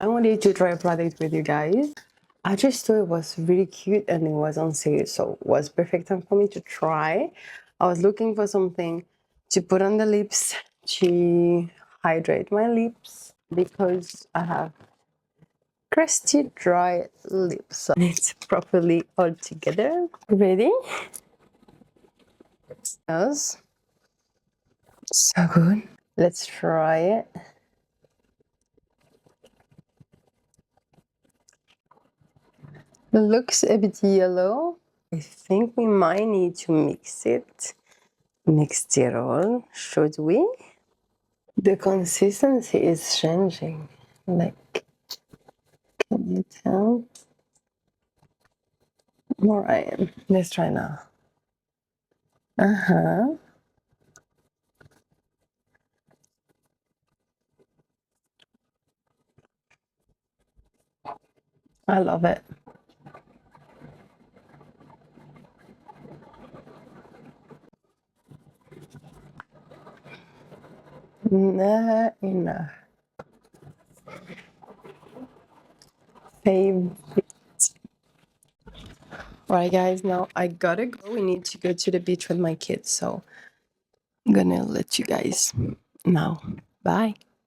I wanted to try a product with you guys. I just thought it was really cute and it was on sale, so it was perfect time for me to try. I was looking for something to put on the lips to hydrate my lips because I have crusty, dry lips. So it's properly all together. Ready? Smells so good. Let's try it. It looks a bit yellow. I think we might need to mix it. Mix it all, should we? The consistency is changing. Like, can you tell? Alright, let's try now. Uh-huh. I love it. Never enough. Favorite. Alright guys, now I gotta go. We need to go to the beach with my kids, so I'm gonna let you guys know. Bye.